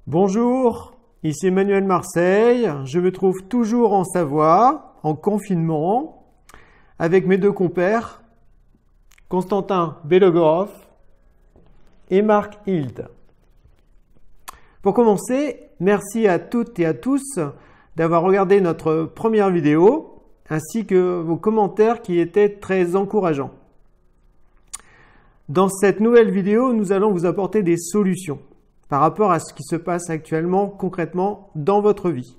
Bonjour, ici Emmanuel Marseille. Je me trouve toujours en Savoie, en confinement, avec mes deux compères, Constantin Belogorov et Marc Hild. Pour commencer, merci à toutes et à tous d'avoir regardé notre première vidéo, ainsi que vos commentaires qui étaient très encourageants. Dans cette nouvelle vidéo, nous allons vous apporter des solutions par rapport à ce qui se passe actuellement concrètement dans votre vie.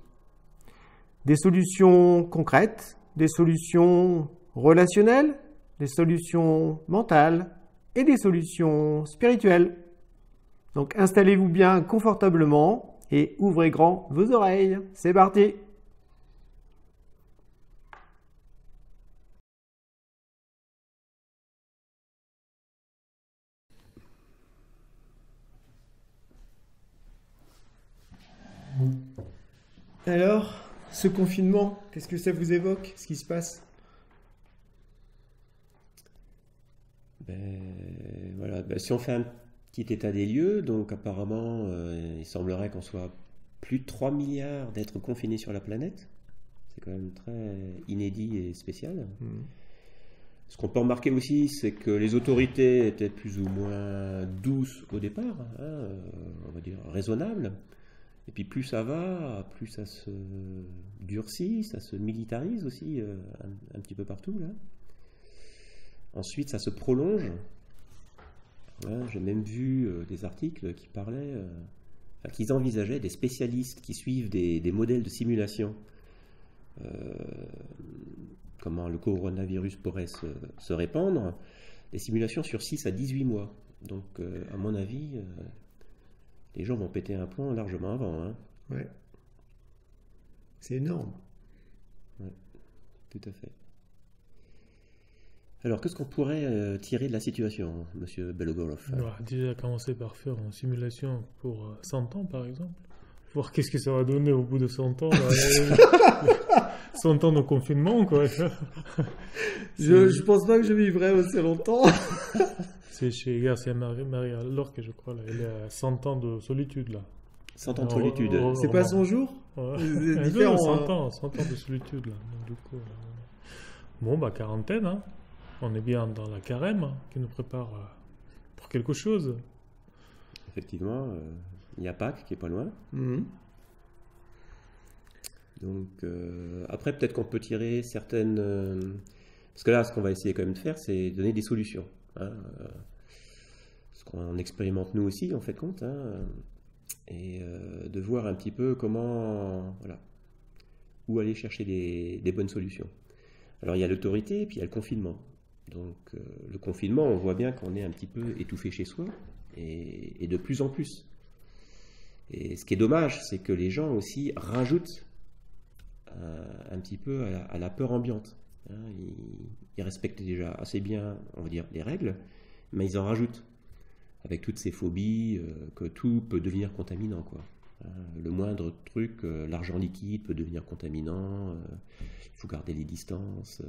Des solutions concrètes, des solutions relationnelles, des solutions mentales et des solutions spirituelles. Donc installez-vous bien confortablement et ouvrez grand vos oreilles. C'est parti! Alors, ce confinement, qu'est-ce que ça vous évoque? Ce qui se passe? Voilà, si on fait un petit état des lieux, donc apparemment, il semblerait qu'on soit plus de 3 milliards d'êtres confinés sur la planète. C'est quand même très inédit et spécial. Ce qu'on peut remarquer aussi, c'est que les autorités étaient plus ou moins douces au départ, on va dire raisonnables. Et puis plus ça va, plus ça se durcit, ça se militarise aussi un petit peu partout là. Ensuite, ça se prolonge. J'ai même vu des articles qui parlaient, qu'ils envisageaient des spécialistes qui suivent des modèles de simulation. Comment le coronavirus pourrait se répandre. Des simulations sur 6 à 18 mois. Donc, à mon avis, les gens vont péter un plomb largement avant. Ouais. C'est énorme. Ouais, tout à fait. Alors, qu'est-ce qu'on pourrait tirer de la situation, monsieur Belogorov? Déjà commencer par faire une simulation pour 100 ans, par exemple. Voir qu'est-ce que ça va donner au bout de 100 ans. 100 ans de confinement, quoi. Je pense pas que je vivrai aussi longtemps. C'est chez Garcia Maria Lorca, je crois. Là. Il est à 100 ans de solitude, là. 100 ans de solitude. C'est pas son jour? C'est différent. 100 ans de solitude, là. Donc, du coup, bon, quarantaine, hein. On est bien dans la carême qui nous prépare pour quelque chose. Effectivement, il y a Pâques qui est pas loin. Donc, après, peut-être qu'on peut tirer certaines... parce que là, ce qu'on va essayer quand même de faire, c'est donner des solutions. Ce qu'on expérimente nous aussi, en fait, compte. Et de voir un petit peu comment... Voilà, où aller chercher des bonnes solutions. Alors, il y a l'autorité et puis il y a le confinement. Donc, le confinement, on voit bien qu'on est un petit peu étouffé chez soi, et de plus en plus. Et ce qui est dommage, c'est que les gens aussi rajoutent un petit peu à la peur ambiante. Ils respectent déjà assez bien, on va dire, les règles, mais ils en rajoutent, avec toutes ces phobies, que tout peut devenir contaminant, quoi. Le moindre truc, l'argent liquide peut devenir contaminant, il faut garder les distances,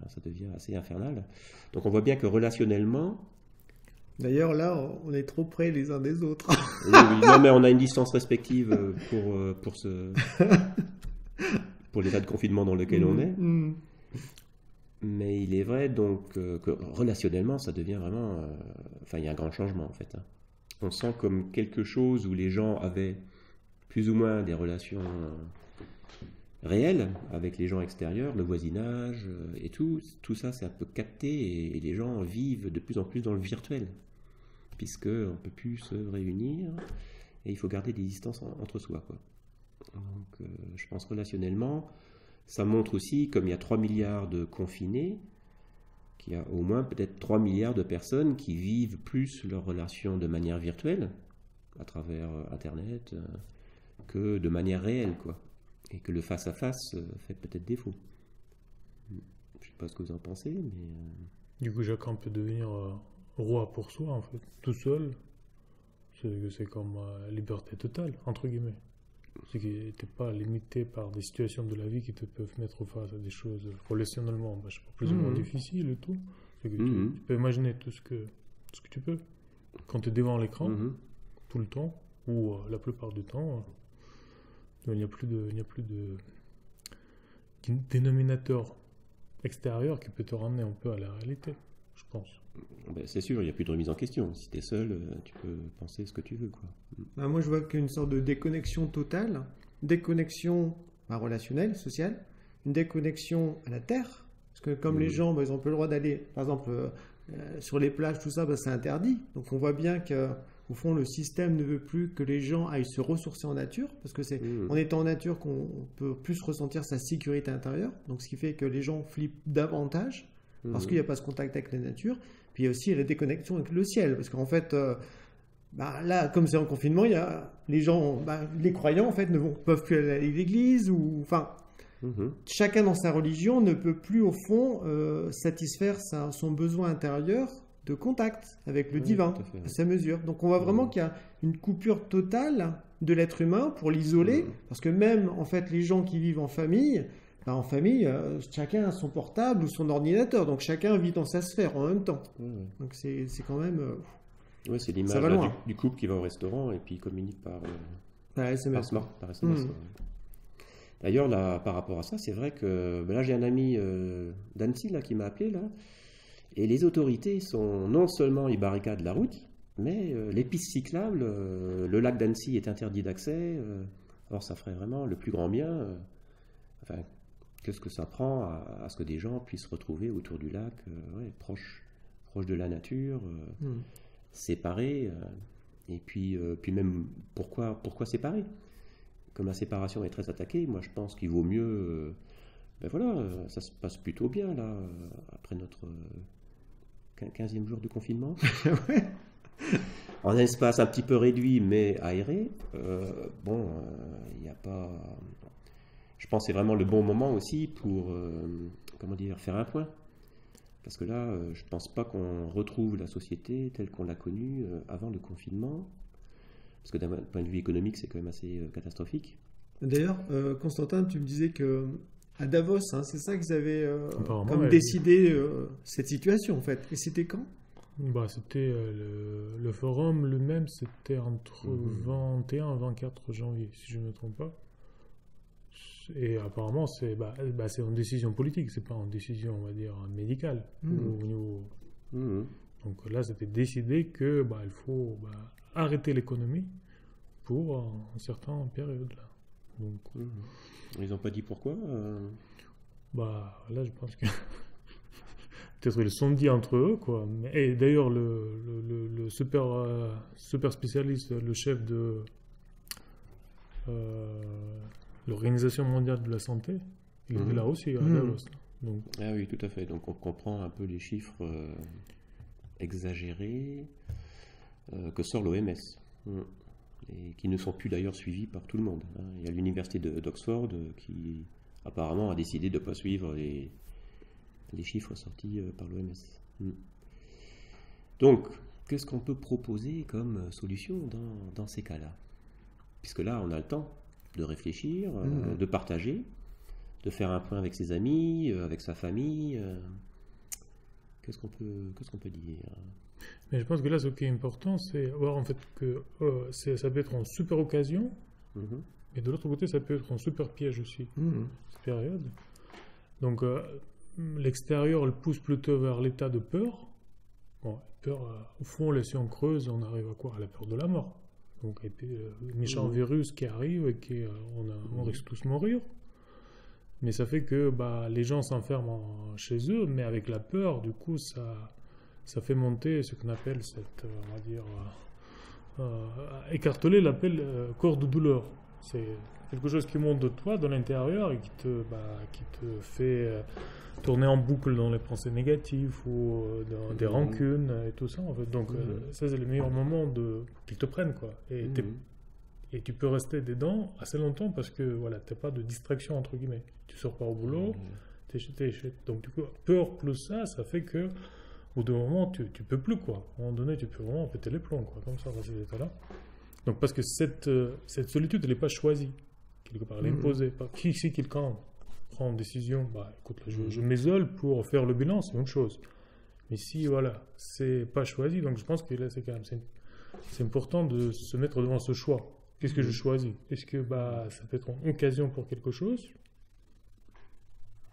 ça devient assez infernal. Donc on voit bien que relationnellement... D'ailleurs là, on est trop près les uns des autres. Oui, non, mais on a une distance respective pour l'état de confinement dans lequel on est. Mais il est vrai donc que relationnellement, ça devient vraiment... il y a un grand changement en fait. On sent comme quelque chose où les gens avaient plus ou moins des relations réelles avec les gens extérieurs, le voisinage et tout ça c'est un peu capté et les gens vivent de plus en plus dans le virtuel, puisqu'on ne peut plus se réunir et il faut garder des distances entre soi, quoi. Donc je pense relationnellement, ça montre aussi, comme il y a 3 milliards de confinés, qu'il y a au moins peut-être 3 milliards de personnes qui vivent plus leurs relations de manière virtuelle, à travers Internet, que de manière réelle, quoi. Et que le face-à-face fait peut-être défaut. Je ne sais pas ce que vous en pensez, mais... Du coup, chacun peut devenir roi pour soi, en fait, tout seul. C'est comme liberté totale, entre guillemets. C'est que tu n'es pas limité par des situations de la vie qui te peuvent mettre face à des choses relationnellement, je sais pas, plus ou moins difficiles et tout. C'est que tu peux imaginer tout ce que tu peux. Quand tu es devant l'écran, tout le temps, où la plupart du temps, il n'y a plus de dénominateur extérieur qui peut te ramener un peu à la réalité, je pense. Ben, c'est sûr, il n'y a plus de remise en question. Si tu es seul, tu peux penser ce que tu veux, quoi. Ben, moi, je vois qu'il y a une sorte de déconnexion totale, déconnexion relationnelle, sociale, une déconnexion à la terre. Parce que comme les gens, ils n'ont pas le droit d'aller, par exemple, sur les plages, tout ça, c'est interdit. Donc on voit bien qu'au fond, le système ne veut plus que les gens aillent se ressourcer en nature, parce que c'est en étant en nature qu'on peut plus ressentir sa sécurité intérieure. Donc ce qui fait que les gens flippent davantage, parce qu'il n'y a pas ce contact avec la nature. Puis il y a aussi la déconnexion avec le ciel, parce qu'en fait, là, comme c'est en confinement, il y a les gens, les croyants, en fait, peuvent plus aller à l'église, ou enfin... Chacun dans sa religion ne peut plus au fond satisfaire son besoin intérieur de contact avec le divin à sa mesure. Donc on voit vraiment qu'il y a une coupure totale de l'être humain pour l'isoler, parce que même en fait les gens qui vivent en famille, chacun a son portable ou son ordinateur, donc chacun vit dans sa sphère en même temps. Donc c'est quand même... c'est l'image du couple qui va au restaurant et puis communique par SMS. Par SMS. D'ailleurs, là, par rapport à ça, c'est vrai que là, j'ai un ami d'Annecy là, qui m'a appelé, là, et les autorités sont non seulement ils barricadent la route, mais les pistes cyclables, le lac d'Annecy est interdit d'accès. Alors, ça ferait vraiment le plus grand bien. Enfin, qu'est-ce que ça prend à ce que des gens puissent se retrouver autour du lac, proche de la nature, séparés. Et puis même, pourquoi séparer ? Comme la séparation est très attaquée, moi je pense qu'il vaut mieux... ça se passe plutôt bien là, après notre 15e jour de confinement. En un espace un petit peu réduit mais aéré, il n'y a pas... Je pense que c'est vraiment le bon moment aussi pour faire un point. Parce que là, je ne pense pas qu'on retrouve la société telle qu'on l'a connue avant le confinement. Parce que d'un point de vue économique, c'est quand même assez catastrophique. D'ailleurs, Constantin, tu me disais qu'à Davos, c'est ça qu'ils avaient décidé cette situation, en fait. Et c'était quand ? C'était le forum lui-même, c'était entre 21 et 24 janvier, si je ne me trompe pas. Et apparemment, c'est une décision politique, c'est pas une décision, on va dire, médicale. Donc là, c'était décidé que il faut arrêter l'économie pour une certaine période. Là. Donc, ils n'ont pas dit pourquoi là, je pense que peut-être ils le sont dit entre eux, quoi. Et d'ailleurs, le super spécialiste, le chef de l'Organisation mondiale de la santé, il est là aussi, à Davos. Donc, ah oui, tout à fait. Donc on comprend un peu les chiffres exagérés que sort l'OMS. Et qui ne sont plus d'ailleurs suivis par tout le monde. Il y a l'université d'Oxford qui apparemment a décidé de ne pas suivre les chiffres sortis par l'OMS. Donc, qu'est-ce qu'on peut proposer comme solution dans ces cas-là ? Puisque là, on a le temps de réfléchir, de partager, de faire un point avec ses amis, avec sa famille. Qu'est-ce qu'on peut dire ? Mais je pense que là, ce qui est important, c'est voir en fait que ça peut être une super occasion, mais de l'autre côté, ça peut être un super piège aussi, cette période. Donc, l'extérieur, elle pousse plutôt vers l'état de peur. Peur, au fond, là, si on creuse, on arrive à quoi ? À la peur de la mort. Donc, et puis, le méchant virus qui arrive et on risque tous de mourir. Mais ça fait que les gens s'enferment chez eux, mais avec la peur, du coup, ça fait monter ce qu'on appelle on va dire, écarteler l'appel corps de douleur. C'est quelque chose qui monte de toi, de l'intérieur, et qui te fait tourner en boucle dans les pensées négatives ou dans des rancunes et tout ça. En fait. Donc ça, c'est le meilleur moment qu'ils te prennent, quoi. Et tu peux rester dedans assez longtemps parce que tu n'as pas de distraction, entre guillemets. Tu sors pas au boulot, donc du coup, peur plus ça fait que au bout d'un moment, tu peux plus, quoi. À un moment donné, tu peux vraiment péter les plombs, quoi, comme ça, dans ces états-là. Donc, parce que cette solitude, elle n'est pas choisie, quelque part, elle est imposée. Si quelqu'un prend une décision, écoute, là, je m'isole pour faire le bilan, c'est une chose. Mais si, c'est pas choisi, donc je pense que là, c'est quand même c'est important de se mettre devant ce choix. Qu'est-ce que je choisis? Est-ce que ça peut être une occasion pour quelque chose,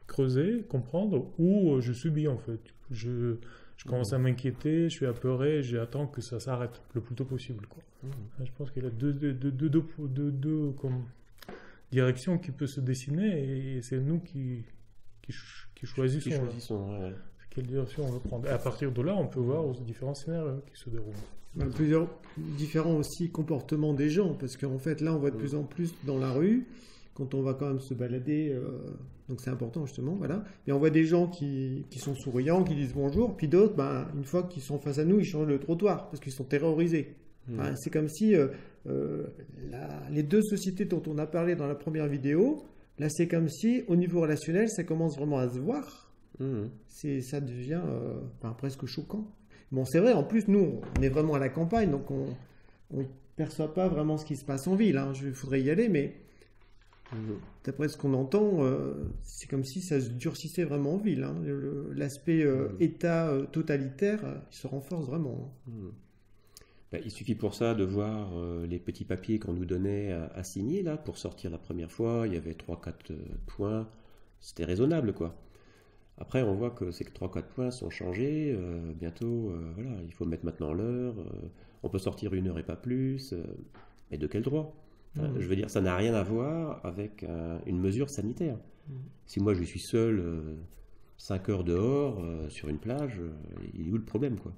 creuser, comprendre, ou je subis en fait. Je commence à m'inquiéter, je suis apeuré, j'attends que ça s'arrête le plus tôt possible, quoi. Je pense qu'il y a deux comme directions qui peuvent se dessiner, et c'est nous qui choisissons. Quelle direction on veut prendre. Et à partir de là, on peut voir différents scénarios qui se déroulent. Plusieurs différents aussi comportements des gens, parce qu'en fait là on voit de plus en plus dans la rue, quand on va quand même se balader, donc c'est important justement, voilà. Mais on voit des gens qui sont souriants, qui disent bonjour, puis d'autres, une fois qu'ils sont face à nous, ils changent le trottoir, parce qu'ils sont terrorisés. C'est comme si les deux sociétés dont on a parlé dans la première vidéo, là c'est comme si au niveau relationnel, ça commence vraiment à se voir. Ça devient presque choquant. Bon, c'est vrai, en plus, nous, on est vraiment à la campagne, donc on ne perçoit pas vraiment ce qui se passe en ville. Il faudrait y aller, mais d'après ce qu'on entend, c'est comme si ça se durcissait vraiment en ville. L'aspect État totalitaire, il se renforce vraiment. Il suffit pour ça de voir les petits papiers qu'on nous donnait à signer, là, pour sortir la première fois. Il y avait 3-4 points. C'était raisonnable, quoi. Après, on voit que ces 3-4 points sont changés. Bientôt, il faut mettre maintenant l'heure. On peut sortir 1 heure et pas plus. Mais de quel droit? Je veux dire, ça n'a rien à voir avec une mesure sanitaire. Si moi, je suis seul 5 heures dehors, sur une plage, il est où le problème, quoi?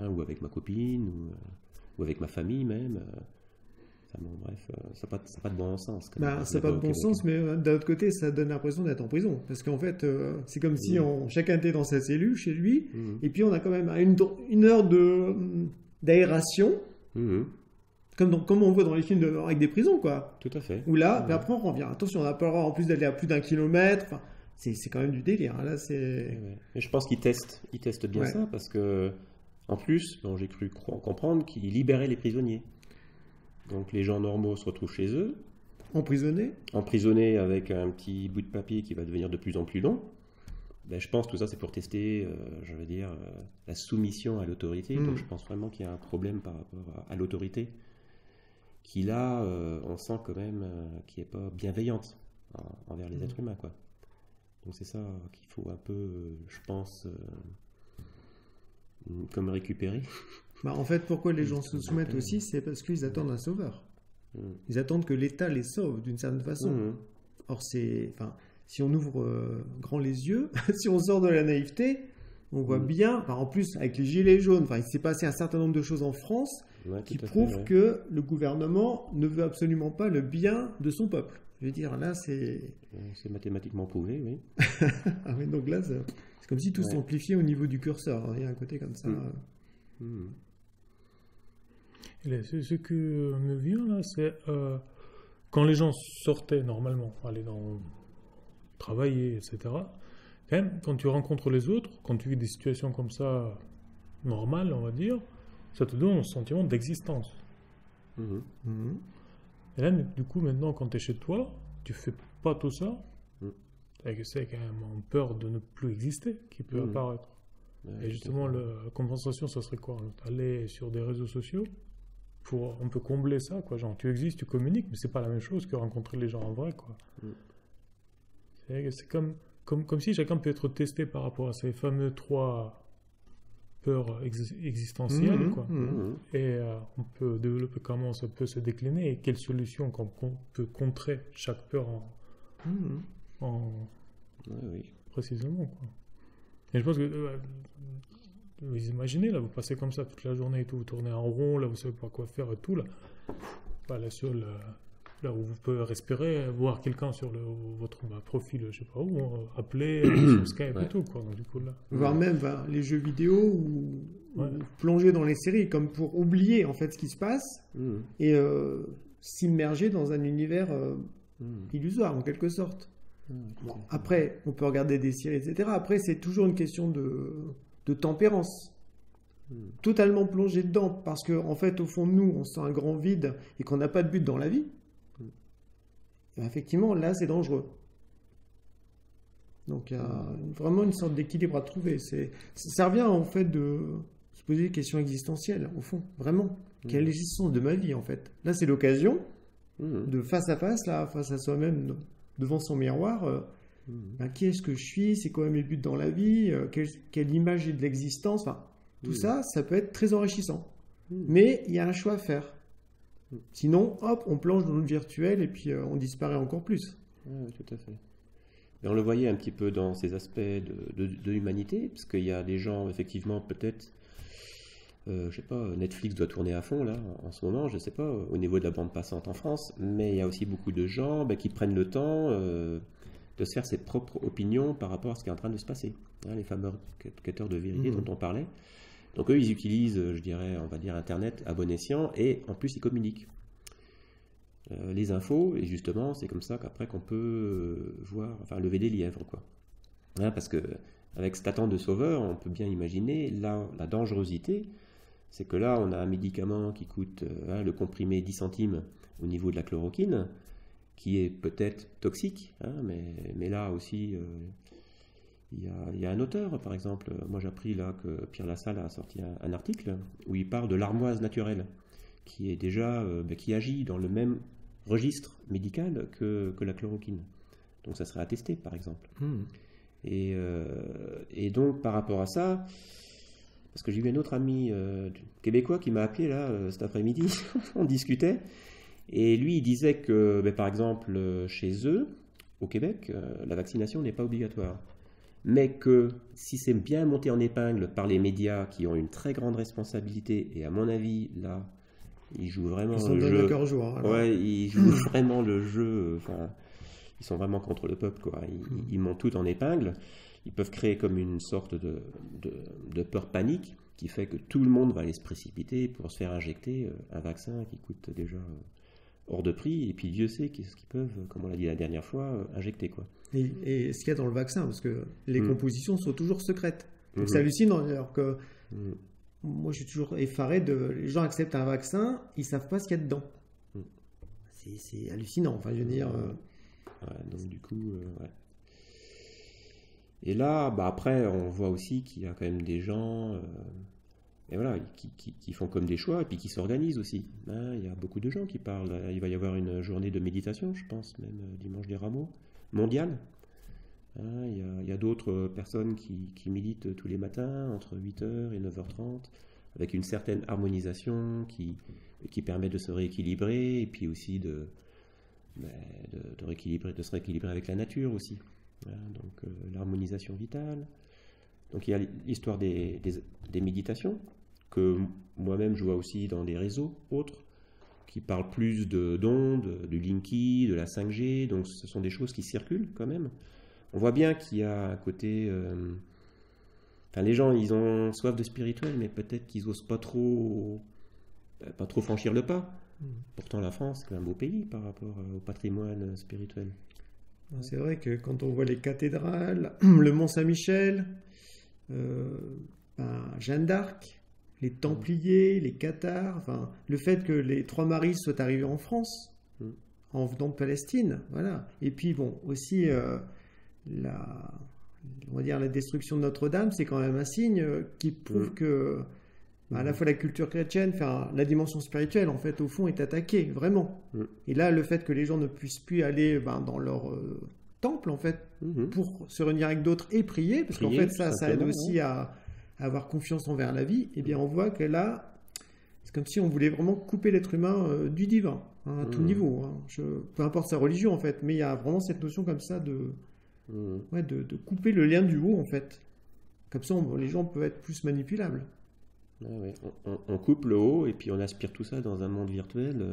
Ou avec ma copine, ou avec ma famille même. Bref, ça n'a pas de bon sens. Ça n'a pas de bon sens, mais d'un autre côté, ça donne l'impression d'être en prison. Parce qu'en fait, c'est comme si chacun était dans sa cellule, chez lui, et puis on a quand même une heure d'aération, comme on voit dans les films avec des prisons, quoi. Tout à fait. Où là, puis après on revient. Attention, on n'a pas le droit en plus d'aller à plus d'1 kilomètre. C'est quand même du délire. Là, c'est... Mais je pense qu'ils testent bien ça, parce que, en plus, j'ai cru comprendre qu'ils libéraient les prisonniers. Donc les gens normaux se retrouvent chez eux. Emprisonnés avec un petit bout de papier qui va devenir de plus en plus long. Je pense que tout ça c'est pour tester, la soumission à l'autorité. Donc je pense vraiment qu'il y a un problème par rapport à l'autorité qui là, on sent quand même qui n'est pas bienveillante envers les êtres humains, quoi. Donc c'est ça qu'il faut un peu, je pense, comme récupérer. En fait, pourquoi les gens se soumettent aussi, c'est parce qu'ils attendent un sauveur. Ils attendent que l'État les sauve d'une certaine façon. Or, si on ouvre grand les yeux, si on sort de la naïveté, on voit bien, en plus avec les gilets jaunes, il s'est passé un certain nombre de choses en France qui prouvent que le gouvernement ne veut absolument pas le bien de son peuple. Je veux dire, là, c'est... C'est mathématiquement prouvé, oui. Donc là, c'est comme si tout s'amplifiait au niveau du curseur. Il y a un côté comme ça... Ce que me vient là, c'est quand les gens sortaient normalement, aller travailler, etc. Quand même, quand tu rencontres les autres, quand tu vis des situations comme ça, normales, on va dire, ça te donne un sentiment d'existence. Et là, du coup, maintenant, quand tu es chez toi, tu fais pas tout ça, et c'est quand même peur de ne plus exister qui peut apparaître. Et justement, la compensation, ça serait quoi? Aller sur des réseaux sociaux, on peut combler ça, quoi. Genre, tu existes, tu communiques, mais c'est pas la même chose que rencontrer les gens en vrai, quoi. C'est comme si chacun peut être testé par rapport à ces fameux 3 peurs existentielles, quoi. Et on peut développer comment ça peut se décliner et quelles solutions qu'on peut contrer chaque peur précisément, quoi. Et je pense que vous imaginez, là, vous passez comme ça toute la journée et tout, vous tournez en rond, là, vous savez pas quoi faire et tout, là. La seule, là où vous pouvez respirer, voir quelqu'un sur votre profil, je sais pas où, appeler sur Skype et tout, quoi. Donc, du coup, là. Voire même les jeux vidéo ou plonger dans les séries, comme pour oublier, en fait, ce qui se passe et s'immerger dans un univers illusoire, en quelque sorte. Après, on peut regarder des séries, etc. Après, c'est toujours une question de tempérance. Totalement plongé dedans, parce qu'en fait, au fond de nous, on sent un grand vide et qu'on n'a pas de but dans la vie. Et effectivement, là, c'est dangereux. Donc, il y a vraiment une sorte d'équilibre à trouver. Ça revient, en fait, poser des questions existentielles, au fond, vraiment. Quelle est l'existence de ma vie, en fait? Là, c'est l'occasion de face à face, là, face à soi-même, devant son miroir, qui est-ce que je suis? C'est quoi mes buts dans la vie? Quelle image j'ai de l'existence? Enfin, tout ça, ça peut être très enrichissant. Mais il y a un choix à faire. Sinon, hop, on plonge dans le virtuel et puis on disparaît encore plus. Oui, tout à fait. Et on le voyait un petit peu dans ces aspects de l'humanité, parce qu'il y a des gens, effectivement, peut-être, je sais pas, Netflix doit tourner à fond, là, en ce moment, je sais pas, au niveau de la bande passante en France, mais il y a aussi beaucoup de gens qui prennent le temps de se faire ses propres opinions par rapport à ce qui est en train de se passer. Hein, les fameux capteurs de vérité dont on parlait. Donc eux, ils utilisent, je dirais, on va dire Internet à bon escient, et en plus, ils communiquent. Les infos, et justement, c'est comme ça qu'après qu'on peut lever des lièvres, quoi. Hein, parce que avec cet attente de sauveur, on peut bien imaginer la dangerosité, c'est que là, on a un médicament qui coûte le comprimé 10 centimes au niveau de la chloroquine, qui est peut-être toxique, hein, mais là aussi, il y a un auteur, par exemple, moi j'ai appris là que Pierre Lassalle a sorti un article où il parle de l'armoise naturelle, qui est déjà, qui agit dans le même registre médical que la chloroquine. Donc ça serait attesté, par exemple. Et donc, par rapport à ça, parce que j'ai eu un autre ami québécois qui m'a appelé là cet après-midi, on discutait, et lui, il disait que, par exemple, chez eux, au Québec, la vaccination n'est pas obligatoire. Mais que si c'est bien monté en épingle par les médias qui ont une très grande responsabilité, et à mon avis, là, ils jouent vraiment le jeu. Ouais, ils jouent vraiment le jeu. Enfin, ils sont vraiment contre le peuple, quoi. Ils montent tout en épingle. Ils peuvent créer comme une sorte de peur panique qui fait que tout le monde va aller se précipiter pour se faire injecter un vaccin qui coûte déjà hors de prix. Et puis Dieu sait qu'est-ce qu'ils peuvent, comme on l'a dit la dernière fois, injecter, quoi. Et ce qu'il y a dans le vaccin, parce que les compositions sont toujours secrètes. Donc c'est hallucinant, alors que moi je suis toujours effaré les gens acceptent un vaccin, ils savent pas ce qu'il y a dedans. C'est hallucinant, enfin je veux dire. Donc du coup, ouais. Et là, après, on voit aussi qu'il y a quand même des gens, et voilà, qui font comme des choix et puis qui s'organisent aussi. Hein, il y a beaucoup de gens qui parlent. Il va y avoir une journée de méditation, je pense, même dimanche des Rameaux, mondiale. Hein, il y a d'autres personnes qui militent tous les matins entre 8h et 9h30 avec une certaine harmonisation qui permet de se rééquilibrer et puis aussi de se rééquilibrer avec la nature aussi. Hein, donc l'harmonisation vitale. Donc il y a l'histoire des méditations que moi-même je vois aussi dans les réseaux autres qui parlent plus d'ondes, du Linky, de la 5G, donc ce sont des choses qui circulent quand même. On voit bien qu'il y a un côté... les gens, ils ont soif de spirituel, mais peut-être qu'ils n'osent pas trop franchir le pas. Pourtant, la France, c'est un beau pays par rapport au patrimoine spirituel. C'est vrai que quand on voit les cathédrales, le Mont-Saint-Michel, Jeanne d'Arc, les Templiers, les Cathares, le fait que les trois Maries soient arrivés en France, en venant de Palestine, voilà. Et puis bon, aussi on va dire la destruction de Notre-Dame, c'est quand même un signe qui prouve que à la fois la culture chrétienne, la dimension spirituelle, en fait, au fond, est attaquée, vraiment. Et là, le fait que les gens ne puissent plus aller dans leur temple, en fait, pour se réunir avec d'autres et prier, parce qu'en fait, ça aide aussi à avoir confiance envers la vie, eh bien, on voit que là, c'est comme si on voulait vraiment couper l'être humain du divin, à tout niveau. Peu importe sa religion, en fait, mais il y a vraiment cette notion comme ça de couper le lien du haut, en fait. Comme ça, les gens peuvent être plus manipulables. Ouais. On coupe le haut et puis on aspire tout ça dans un monde virtuel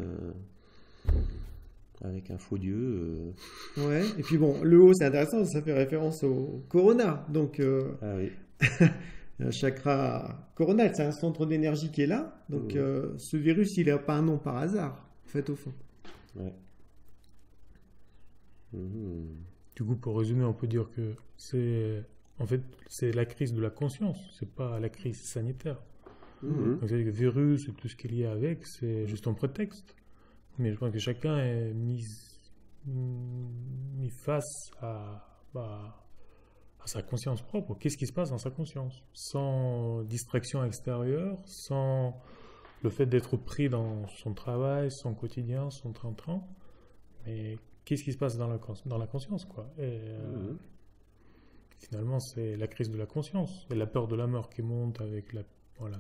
avec un faux dieu. Ouais, et puis bon, le haut c'est intéressant, ça fait référence au corona. Donc, un chakra coronal, c'est un centre d'énergie qui est là. Donc, ce virus, il n'a pas un nom par hasard, en fait, au fond. Ouais. Du coup, pour résumer, on peut dire que c'est la crise de la conscience, c'est pas la crise sanitaire. Donc, c'est-à-dire que le virus et tout ce qu'il y a avec, c'est juste un prétexte. Mais je pense que chacun est mis face à à sa conscience propre. Qu'est-ce qui se passe dans sa conscience? Sans distraction extérieure, sans le fait d'être pris dans son travail, son quotidien, son train-train. Mais qu'est-ce qui se passe dans la conscience, quoi? Et finalement, c'est la crise de la conscience et la peur de la mort qui monte avec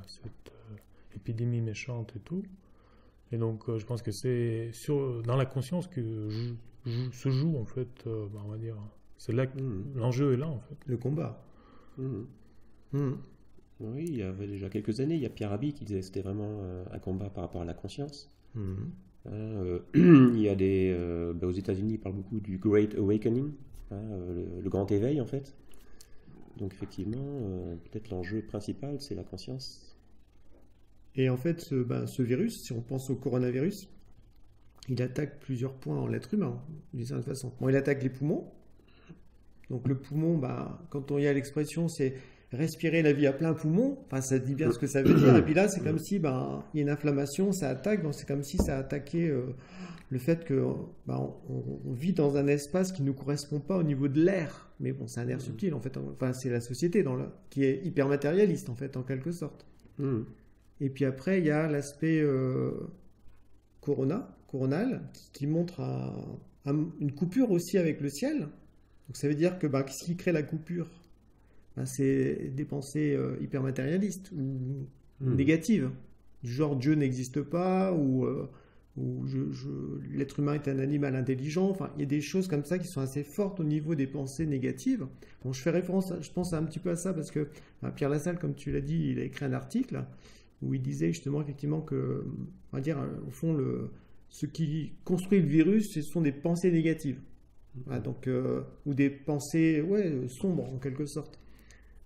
cette épidémie méchante et tout. Et donc, je pense que c'est dans la conscience que se joue, en fait, on va dire, c'est là que l'enjeu est là, en fait. Le combat. Oui, il y avait déjà quelques années, il y a Pierre Rabhi qui disait que c'était vraiment un combat par rapport à la conscience. Il y a aux États-Unis, ils parlent beaucoup du Great Awakening, le grand éveil, en fait. Donc, effectivement, peut-être l'enjeu principal, c'est la conscience. Et en fait, ce virus, si on pense au coronavirus, il attaque plusieurs points en l'être humain, d'une certaine façon. Bon, il attaque les poumons. Donc le poumon, quand on y a l'expression, c'est respirer la vie à plein poumon. Enfin, ça dit bien ce que ça veut dire. Et puis là, c'est comme si il y a une inflammation, ça attaque. Donc c'est comme si ça attaquait le fait que on vit dans un espace qui ne nous correspond pas au niveau de l'air. Mais bon, c'est un air subtil, en fait. Enfin, c'est la société qui est hyper matérialiste, en fait, en quelque sorte. Et puis après, il y a l'aspect coronal qui montre une coupure aussi avec le ciel. Donc ça veut dire que ce qui crée la coupure, c'est des pensées hyper matérialistes ou négatives. Du genre Dieu n'existe pas ou l'être humain est un animal intelligent. Enfin, il y a des choses comme ça qui sont assez fortes au niveau des pensées négatives. Bon, je fais référence, je pense un petit peu à ça parce que Pierre Lassalle, comme tu l'as dit, il a écrit un article où il disait justement effectivement que, on va dire, au fond, ce qui construit le virus, ce sont des pensées négatives. Voilà, donc, ou des pensées sombres en quelque sorte.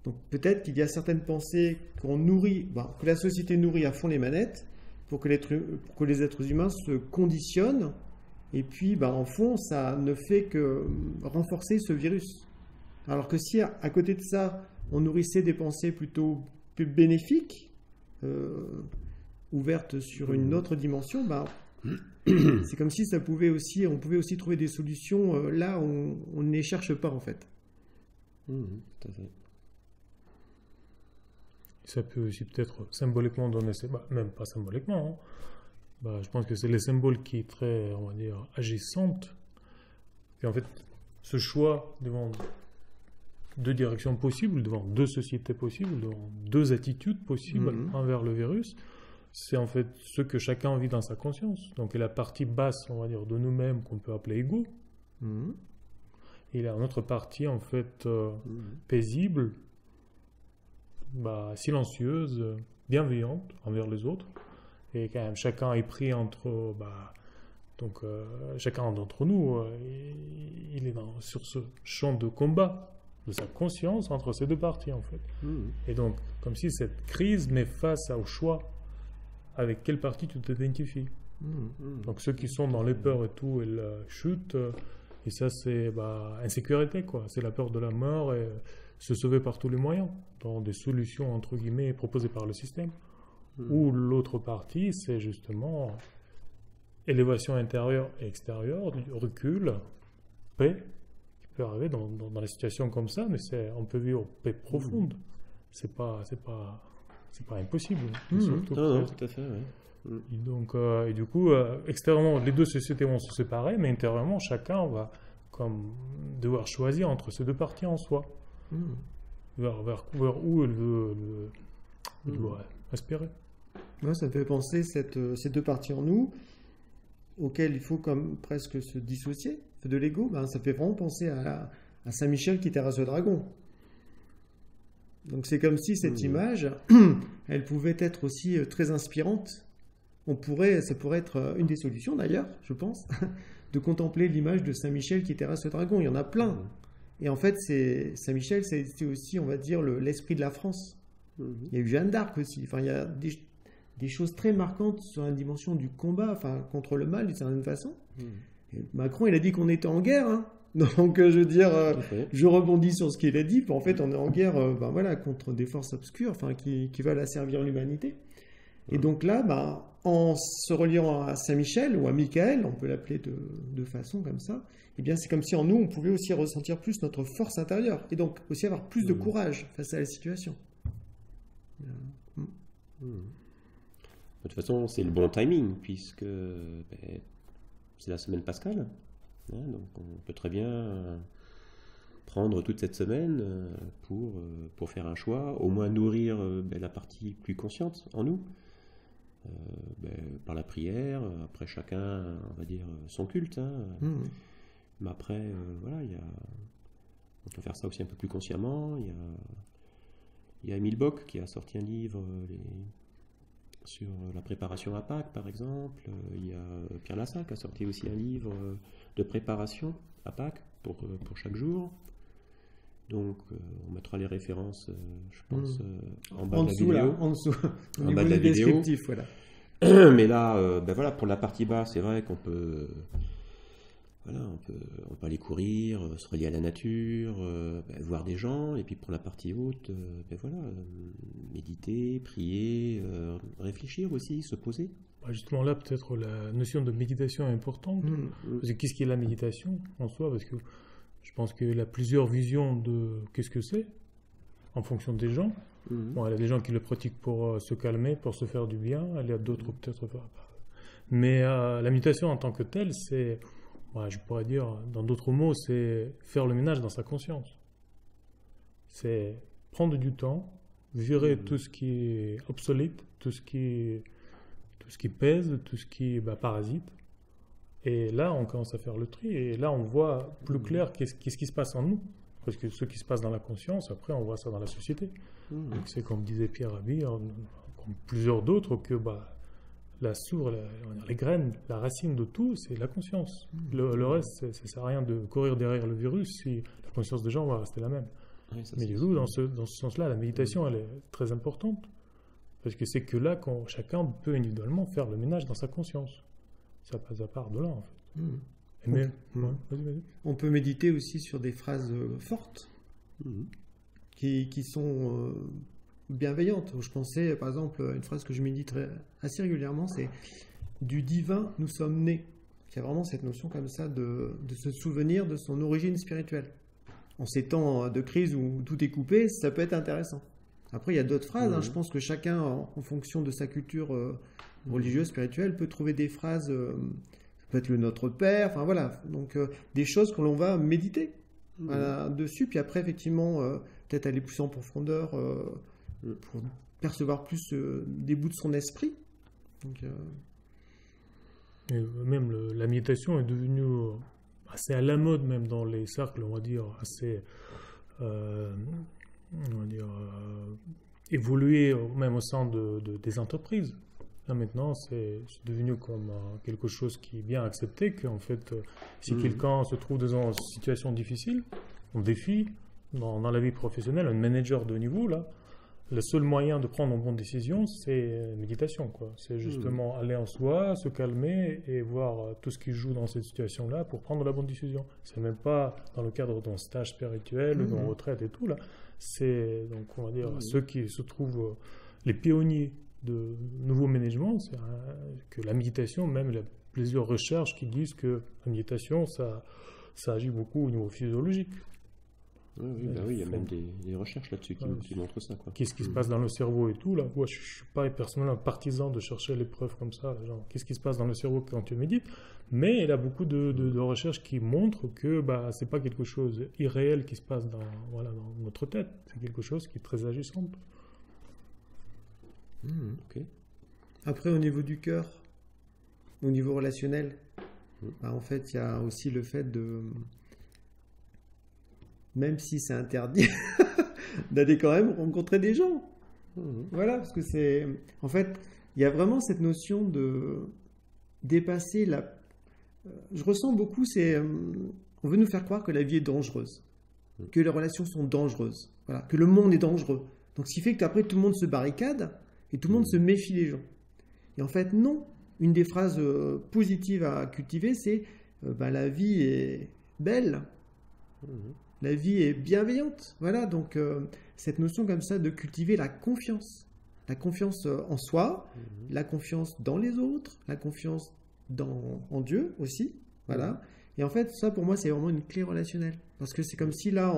Donc peut-être qu'il y a certaines pensées qu'on nourrit, que la société nourrit à fond les manettes pour que les êtres humains se conditionnent, et puis en fond ça ne fait que renforcer ce virus. Alors que si à côté de ça on nourrissait des pensées plutôt bénéfiques, ouvertes sur une autre dimension, c'est comme si on pouvait aussi trouver des solutions là où on ne les cherche pas en fait. Tout à fait. Ça peut aussi peut-être symboliquement donner, même pas symboliquement, je pense que c'est les symboles qui est très, on va dire, agissante. Et en fait, ce choix devant deux directions possibles, devant deux sociétés possibles, devant deux attitudes possibles envers le virus, c'est en fait ce que chacun vit dans sa conscience. Donc la partie basse, on va dire, de nous-mêmes qu'on peut appeler ego. Et là, notre partie, en fait, paisible, silencieuse, bienveillante envers les autres. Et quand même, chacun est pris entre... chacun d'entre nous, il est sur ce champ de combat de sa conscience entre ces deux parties, en fait. Et donc, comme si cette crise met face au choix avec quelle partie tu t'identifies. Donc, ceux qui sont dans les peurs et tout, ils chutent. Et ça, c'est insécurité, quoi. C'est la peur de la mort et se sauver par tous les moyens, dans des solutions, entre guillemets, proposées par le système. Ou l'autre partie, c'est justement élévation intérieure et extérieure, recul, paix, qui peut arriver dans des situations comme ça, mais on peut vivre paix profonde. C'est pas impossible. Non, tout à fait, ouais. Et donc, et du coup, extérieurement, les deux sociétés vont se séparer, mais intérieurement, chacun va devoir choisir entre ces deux parties en soi, vers où il veut aspirer. Ouais, ça me fait penser ces deux parties en nous, auxquelles il faut comme presque se dissocier de l'ego. Ça fait vraiment penser à Saint Michel qui terrasse le dragon. Donc c'est comme si cette image, elle pouvait être aussi très inspirante. Ça pourrait être une des solutions d'ailleurs, je pense, de contempler l'image de Saint Michel qui terrasse le dragon. Il y en a plein. Et en fait, Saint Michel, c'est aussi, on va dire, l'esprit de la France. Il y a eu Jeanne d'Arc aussi. Enfin, il y a des choses très marquantes sur la dimension du combat, contre le mal d'une certaine façon. Et Macron, il a dit qu'on était en guerre. Donc, je veux dire, je rebondis sur ce qu'il a dit. En fait, on est en guerre contre des forces obscures qui veulent asservir l'humanité. Et donc là, en se reliant à Saint-Michel ou à Michael, on peut l'appeler de façon comme ça, eh bien c'est comme si en nous, on pouvait aussi ressentir plus notre force intérieure et donc aussi avoir plus de courage face à la situation. De toute façon, c'est le bon timing, puisque c'est la semaine pascale. Donc on peut très bien prendre toute cette semaine pour faire un choix, au moins nourrir la partie plus consciente en nous, par la prière, après chacun, on va dire, son culte. Mais après, voilà, on peut faire ça aussi un peu plus consciemment. Il y a Émile Bock qui a sorti un livre sur la préparation à Pâques, par exemple. Il y a Pierre Lassalle qui a sorti aussi un livre de préparation à Pâques pour chaque jour. Donc, on mettra les références, je pense, en bas de la vidéo. Là, en dessous, au en niveau bas de la du vidéo. descriptif, voilà. Mais là, voilà, pour la partie basse, c'est vrai qu'on peut... Voilà, on peut aller courir, se relier à la nature, voir des gens, et puis pour la partie haute, méditer, prier, réfléchir aussi, se poser. Justement là, peut-être la notion de méditation est importante. Parce que qu'est-ce qu'est la méditation en soi? Parce que je pense qu'il y a plusieurs visions de qu'est-ce que c'est, en fonction des gens. Bon, il y a des gens qui le pratiquent pour se calmer, pour se faire du bien, il y a d'autres peut-être pas. Mais la méditation en tant que telle, c'est... je pourrais dire, dans d'autres mots, c'est faire le ménage dans sa conscience. C'est prendre du temps, virer tout ce qui est obsolète, tout ce qui pèse, tout ce qui est parasite. Et là, on commence à faire le tri. Et là, on voit plus clair qu'est-ce qui se passe en nous. Parce que ce qui se passe dans la conscience, après, on voit ça dans la société. Donc, c'est comme disait Pierre Rabhi, comme plusieurs d'autres, que... la source, les graines, la racine de tout, c'est la conscience. Le reste, ça ne sert à rien de courir derrière le virus si la conscience des gens va rester la même. Oui, mais du coup, dans ce sens-là, la méditation, elle est très importante. Parce que c'est que là, quand chacun peut individuellement faire le ménage dans sa conscience. Ça passe à part de là, en fait. Vas-y. On peut méditer aussi sur des phrases fortes qui sont... bienveillante. Je pensais, par exemple, une phrase que je médite assez régulièrement, c'est « du divin, nous sommes nés ». Il y a vraiment cette notion comme ça de se souvenir de son origine spirituelle. En ces temps de crise où tout est coupé, ça peut être intéressant. Après, il y a d'autres phrases. Je pense que chacun, en fonction de sa culture religieuse, spirituelle, peut trouver des phrases, ça peut être le Notre Père, enfin voilà. Donc, des choses que l'on va méditer dessus. Puis après, effectivement, peut-être aller plus en profondeur pour percevoir plus des bouts de son esprit. Donc, et même la méditation est devenue assez à la mode, même dans les cercles, on va dire, assez évolué, même au sein des entreprises. Là, maintenant, c'est devenu comme quelque chose qui est bien accepté, qu'en fait, si quelqu'un se trouve dans une situation difficile, un défi dans la vie professionnelle, un manager de haut niveau, là, le seul moyen de prendre une bonne décision, c'est méditation, quoi. C'est justement aller en soi, se calmer et voir tout ce qui joue dans cette situation-là pour prendre la bonne décision. C'est même pas dans le cadre d'un stage spirituel ou d'une retraite et tout, là. C'est, donc, on va dire, ceux qui se trouvent les pionniers de nouveau management, c'est que la méditation, même il y a plusieurs recherches qui disent que la méditation, ça agit beaucoup au niveau physiologique. Oui, il y a même des recherches là-dessus qui montrent ça. Qu'est-ce qui se passe dans le cerveau et tout, là. Moi, je ne suis pas personnellement un partisan de chercher les preuves comme ça, genre, qu'est-ce qui se passe dans le cerveau quand tu médites, mais il y a beaucoup de recherches qui montrent que ce n'est pas quelque chose irréel qui se passe dans notre tête, c'est quelque chose qui est très agissant. Ok. Après, au niveau du cœur, au niveau relationnel, en fait, il y a aussi le fait de... Même si c'est interdit, d'aller quand même rencontrer des gens. Voilà, parce que c'est... En fait, il y a vraiment cette notion de dépasser la... Je ressens beaucoup, on veut nous faire croire que la vie est dangereuse, que les relations sont dangereuses, voilà, que le monde est dangereux. Donc, ce qui fait qu'après, tout le monde se barricade et tout le monde se méfie des gens. Et en fait, non. Une des phrases positives à cultiver, c'est la vie est belle. La vie est bienveillante. Voilà, donc cette notion comme ça de cultiver la confiance. La confiance en soi, la confiance dans les autres, la confiance en Dieu aussi. Voilà. Et en fait, ça pour moi, c'est vraiment une clé relationnelle. Parce que c'est comme si là,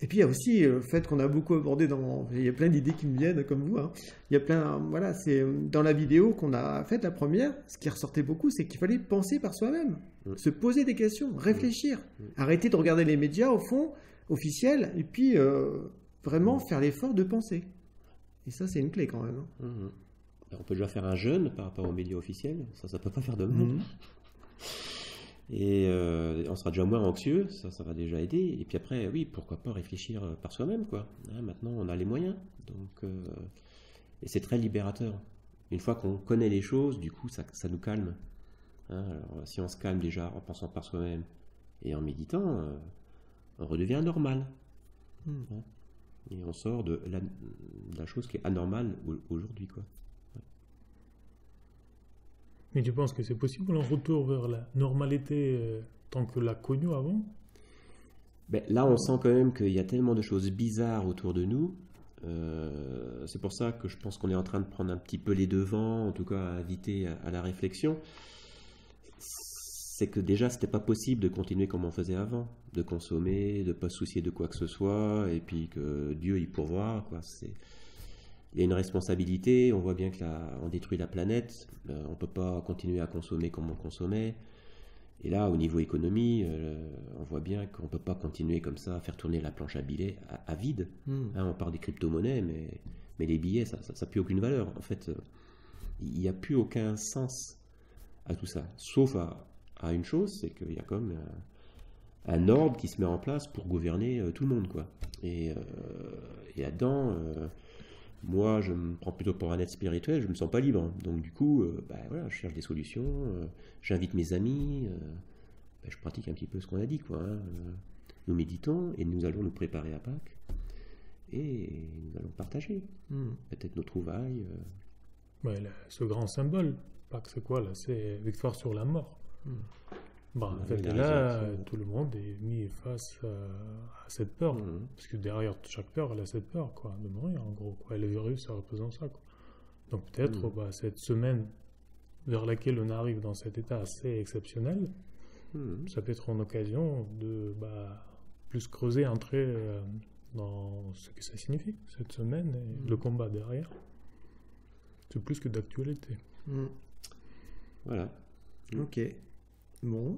Et puis il y a aussi le fait qu'on a beaucoup abordé il y a plein d'idées qui me viennent comme vous. Hein. Il y a plein... Voilà, c'est dans la vidéo qu'on a faite, la première, ce qui ressortait beaucoup, c'est qu'il fallait penser par soi-même. Se poser des questions, réfléchir. Arrêter de regarder les médias, au fond, officiels, et puis vraiment faire l'effort de penser. Et ça, c'est une clé quand même. Hein. On peut déjà faire un jeûne par rapport aux médias officiels. Ça peut pas faire de mal. Et on sera déjà moins anxieux, ça va déjà aider. Et puis après, oui, pourquoi pas réfléchir par soi-même, quoi. Hein, maintenant, on a les moyens. Donc, et c'est très libérateur. Une fois qu'on connaît les choses, du coup, ça nous calme. Hein, alors, si on se calme déjà en pensant par soi-même et en méditant, on redevient normal. Hein, et on sort de la chose qui est anormale aujourd'hui, quoi. Mais tu penses que c'est possible un retour vers la normalité tant que l'a connue avant? Là, on sent quand même qu'il y a tellement de choses bizarres autour de nous. C'est pour ça que je pense qu'on est en train de prendre un petit peu les devants, en tout cas à inviter à la réflexion. C'est que déjà, c'était pas possible de continuer comme on faisait avant, de consommer, de ne pas se soucier de quoi que ce soit, et puis que Dieu y pourvoit, quoi. Il y a une responsabilité, on voit bien qu'on détruit la planète, on ne peut pas continuer à consommer comme on consommait. Et là, au niveau économie, on voit bien qu'on ne peut pas continuer comme ça à faire tourner la planche à billets à vide. Hein, on parle des crypto-monnaies, mais les billets, ça n'a plus aucune valeur. En fait, il n'y a plus aucun sens à tout ça. Sauf à une chose, c'est qu'il y a comme un ordre qui se met en place pour gouverner tout le monde, quoi. Et là-dedans... moi, je me prends plutôt pour un être spirituel, je ne me sens pas libre. Donc du coup, voilà, je cherche des solutions, j'invite mes amis, je pratique un petit peu ce qu'on a dit, quoi. Hein. Nous méditons et nous allons nous préparer à Pâques et nous allons partager peut-être nos trouvailles. Ce grand symbole, Pâques, c'est quoi là? C'est victoire sur la mort. En fait, là, tout le monde est mis face à cette peur. Parce que derrière chaque peur, elle a cette peur, quoi, de mourir, en gros. Quoi. Et le virus, ça représente ça, quoi. Donc peut-être, cette semaine vers laquelle on arrive dans cet état assez exceptionnel, ça peut être une occasion de plus creuser, entrer dans ce que ça signifie, cette semaine, et le combat derrière. C'est plus que d'actualité. Voilà. Ok. Bon,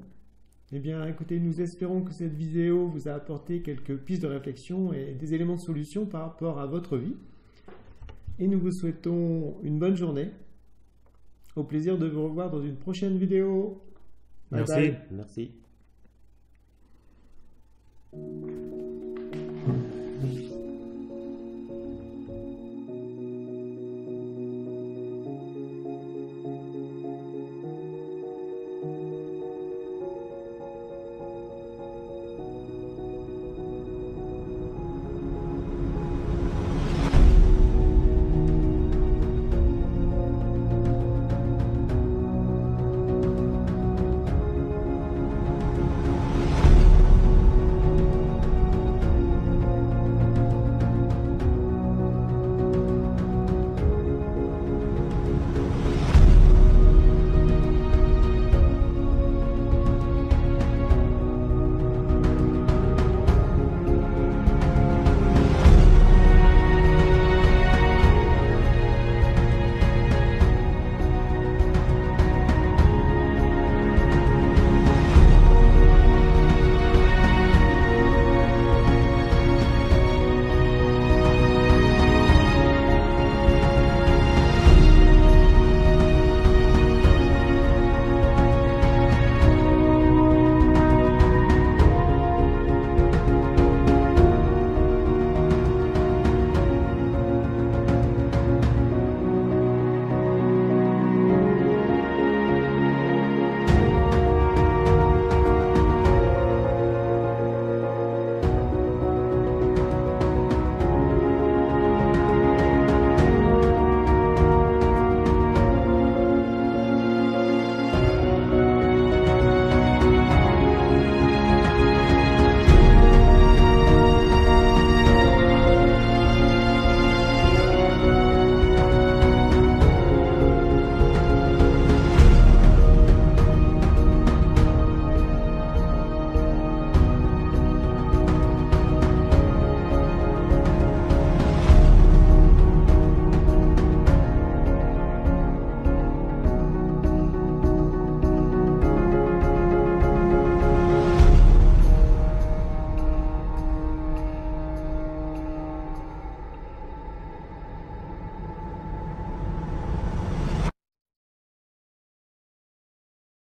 eh bien écoutez, nous espérons que cette vidéo vous a apporté quelques pistes de réflexion et des éléments de solution par rapport à votre vie. Et nous vous souhaitons une bonne journée. Au plaisir de vous revoir dans une prochaine vidéo. Merci. Bye bye. Merci.